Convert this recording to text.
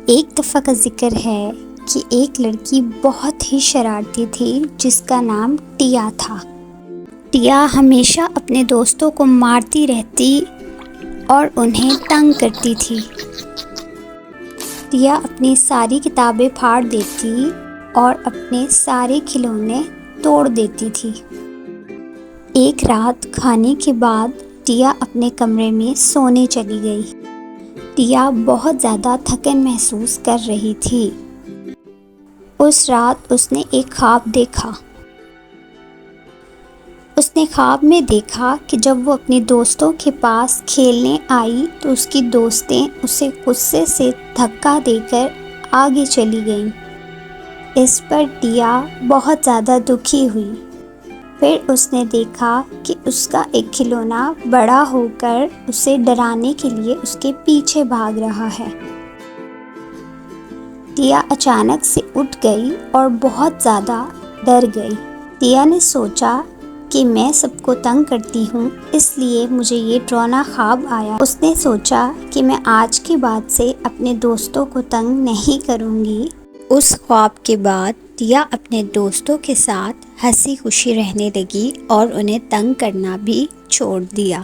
ایک دفعہ کا ذکر ہے کہ ایک لڑکی بہت ہی شرارتی تھی جس کا نام ٹیا تھا۔ ٹیا ہمیشہ اپنے دوستوں کو مارتی رہتی اور انہیں تنگ کرتی تھی۔ ٹیا اپنی ساری کتابیں پھاڑ دیتی اور اپنے سارے کھلونے توڑ دیتی تھی۔ ایک رات کھانے کے بعد ٹیا اپنے کمرے میں سونے چلی گئی۔ ٹیا بہت زیادہ تھکن محسوس کر رہی تھی۔ اس رات اس نے ایک خواب دیکھا۔ اس نے خواب میں دیکھا کہ جب وہ اپنے دوستوں کے پاس کھیلنے آئی تو اس کی دوستیں اسے غصے سے دھکا دے کر آگے چلی گئیں۔ اس پر ٹیا بہت زیادہ دکھی ہوئی۔ پھر اس نے دیکھا کہ اس کا ایک کھلونا بڑا ہو کر اسے ڈرانے کے لیے اس کے پیچھے بھاگ رہا ہے۔ ٹیا اچانک سے اٹھ گئی اور بہت زیادہ ڈر گئی۔ ٹیا نے سوچا کہ میں سب کو تنگ کرتی ہوں، اس لیے مجھے یہ ڈراؤنا خواب آیا۔ اس نے سوچا کہ میں آج کے بعد سے اپنے دوستوں کو تنگ نہیں کروں گی۔ اس خواب کے بعد ٹیا اپنے دوستوں کے ساتھ ہنسی خوشی رہنے لگی اور انہیں تنگ کرنا بھی چھوڑ دیا۔